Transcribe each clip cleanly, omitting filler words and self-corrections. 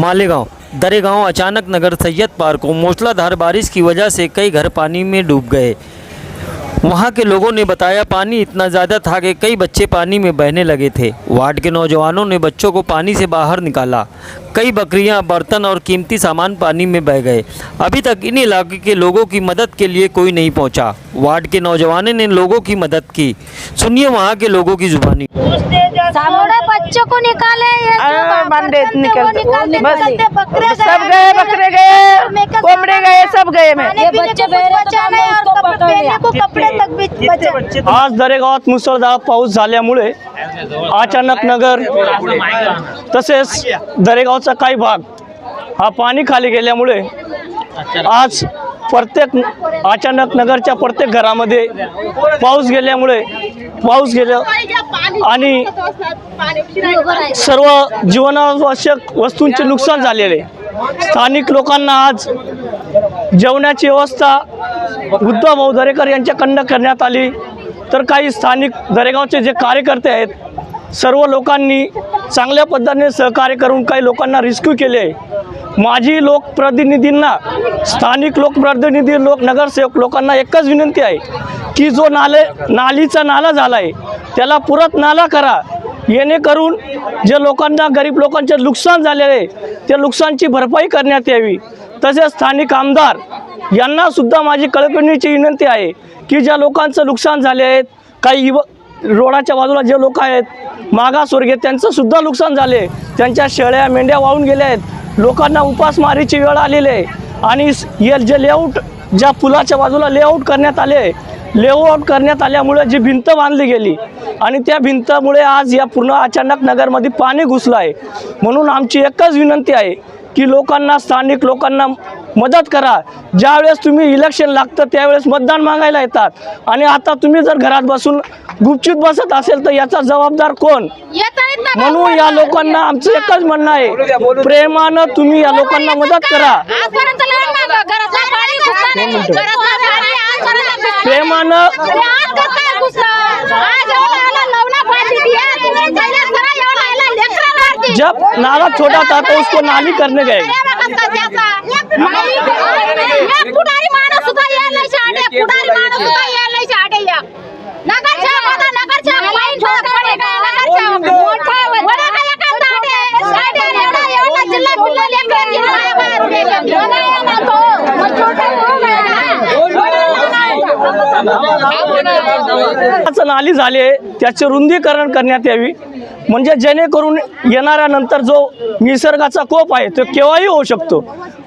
मालेगांव दरेगांव अचानक नगर सैयद पार को मूसलाधार बारिश की वजह से कई घर पानी में डूब गए। वहां के लोगों ने बताया पानी इतना ज़्यादा था कि कई बच्चे पानी में बहने लगे थे। वार्ड के नौजवानों ने बच्चों को पानी से बाहर निकाला। कई बकरियां, बर्तन और कीमती सामान पानी में बह गए। अभी तक इन इलाके के लोगों की मदद के लिए कोई नहीं पहुंचा। वार्ड के नौजवानों ने लोगों की मदद की। सुनिए वहां के लोगों की जुबानी। बच्चों को निकाले, बकरे सब गए, बकरे गए, कोमड़े गए, सब गए में। ये बच्चे कपड़े तक भी बचे। आज दरेगावात मुसळधार पाऊस झाल्यामुळे अचानक नगर तसेच दरेगावचा काही भाग हा पाणी खाली गेल्यामुळे आज प्रत्येक अचानक नगरच्या प्रत्येक घरामध्ये पाऊस गेलं आणि सर्व जीवनावश्यक वस्तूंचे नुकसान झालेले। स्थानिक लोकांना आज जेवणाची व्यवस्था उद्धव भाऊ दरेकर यांच्याकडून करण्यात आली। तर काही स्थानिक दरेगावचे जे कार्यकर्ते आहेत सर्व लोकांनी चांगल्या पद्धतीने सहकार्य करून काही लोकांना रेस्क्यू केले। माजी लोकप्रतिनिधींना, स्थानिक लोकप्रतिनिधी, नगरसेवक लोकांना एकच विनंती आहे की जो नालीचा नाला झाला आहे त्याला परत नाला करा, जेणेकरून जे लोकांना, गरीब लोकांचे नुकसान झालेले आहे त्या नुकसानची भरपाई करण्यात यावी। तसेच स्थानिक आमदार यांना सुद्धा माझी कळकळीची विनंती आहे की ज्या लोकांचं नुकसान झाले आहेत, काही रोडाच्या बाजूला जे लोक आहेत मागासवर्गीय त्यांचं सुद्धा नुकसान झाले, त्यांच्या शेळ्या मेंढ्या वाहून गेल्या आहेत, लोकांना उपासमारीची वेळ आलेली आहे। आणि हे जे लेआउट, ज्या पुलाच्या बाजूला लेआउट करण्यात आले, लेआउट करण्यात आल्यामुळे जी भिंत बांधली गेली आणि त्या भिंतीमुळे आज या पूर्ण अचानक नगरमध्ये पाणी घुसलं आहे। म्हणून आमची एकच विनंती आहे की लोकांना, स्थानिक लोकांना मदत करा। ज्यावेळेस तुम्ही इलेक्शन लागतं त्यावेळेस मतदान मागायला येतात आणि आता तुम्ही जर घरात बसून गुपचूप बसत असेल तर याचा जबाबदार कोण? म्हणून या लोकांना आमचं एकच म्हणणं आहे, प्रेमानं तुम्ही या लोकांना मदत करा। प्रेमानं जब नाला छोटा था तो उसको नाली करने गए। नाली झाले त्याचे रुंदीकरण करण्यात यावी, म्हणजे जेणेकरून येणाऱ्या नंतर जो निसर्गाचा कोप आहे तो केव्हाही होऊ शकतो।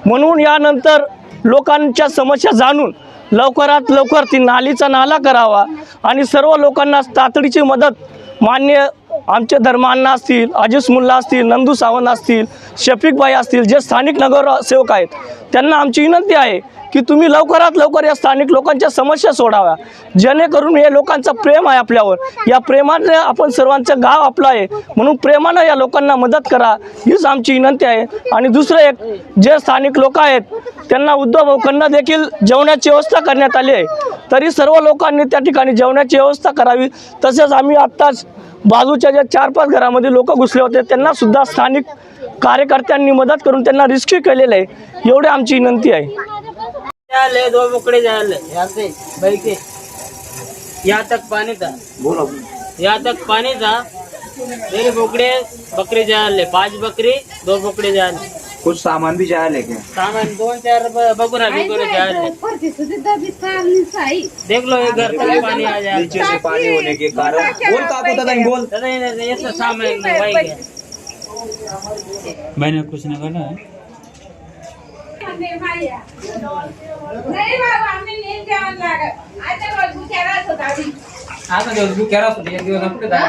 म्हणून यानंतर लोकांच्या समस्या जाणून लवकरात लवकर ती नालीचा नाला करावा आणि सर्व लोकांना तातडीची मदत मान्य आमचे धर्मांना असतील, अजीज मुल्ला असतील, नंदू सावंत असतील, शफीक भाई असतील, जे स्थानिक नगरसेवक आहेत त्यांना आमची विनंती आहे की तुम्ही लवकरात लवकर या स्थानिक लोकांच्या समस्या सोडाव्या, जेणेकरून हे लोकांचं प्रेम आहे आपल्यावर, या प्रेमाने आपण सर्वांचं गाव आपलं आहे म्हणून प्रेमानं या लोकांना मदत करा, हीच आमची विनंती आहे। आणि दुसरं एक, जे स्थानिक लोक आहेत त्यांना उद्धव भाऊंकडून देखील जेवणाची व्यवस्था करण्यात आली आहे, तरी सर्व लोकांनी त्या ठिकाणी जेवणाची व्यवस्था करावी। तसेच आम्ही आत्ताच बाजूच्या ज्या 4-5 घरामध्ये लोक घुसले होते त्यांना सुद्धा स्थानिक कार्यकर्त्यांनी मदत करून त्यांना रेस्क्यू केलेलं आहे, एवढी आमची विनंती आहे। दो बोकड़े जाले यहाँ से भाई के यहाँ तक पानी था, यहाँ तक पानी था। मेरे बोकड़े, बकरे जाले, 5 बकरी, 2 बोकड़े जाले, कुछ सामान भी जाए लेके, सामान 2-4 बकरा भी जाले। देख लो ये घर तक पानी आ जाए, नीचे से पानी होने के कारण। बोल का पता नहीं, बोल ये सब सामान भाई गया। मैंने कुछ नहीं करना है। नहीं बाबा हमने नींद जान लगा आज तक रोज बुकेरा होता थी। आता दिवस बुकेरा होती, एक दिवस आपण काय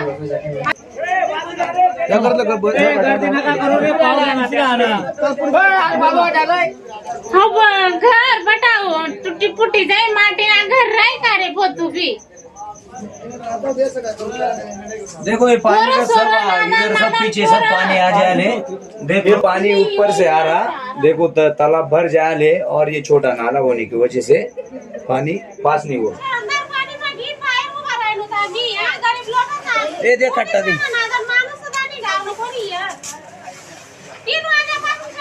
घर बटाओ टूटी फूटी जाए माटी ना घर रह करे पोतू भी। देखो ये पानी का सब इधर सब पीछे सब पानी आ जाए, देखो ये पानी ऊपर से आ रहा, देखो तालाब भर जाए और ये छोटा नाला होने की वजह से पानी पास नहीं हुआ। ये देख खट्टा दी। 3 वाजेपासून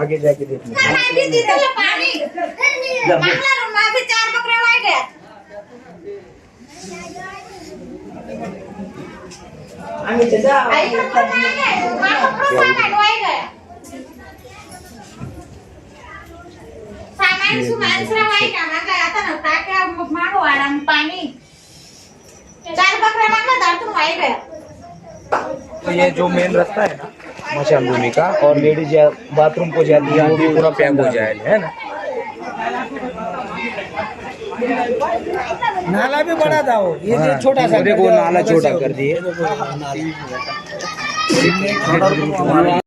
आगे जाके देखना पाणी 4 बकऱ्या मागला दाटून वाई गया. तो ये जो मेन रास्ता है ना मशान भूमि का, और लेडीज बाथरूम को जाती है वो भी पूरा पैक हो जाएगा, है ना। नाला भी बड़ा था वो, ये जो छोटा सा देखो नाला छोटा कर दिए।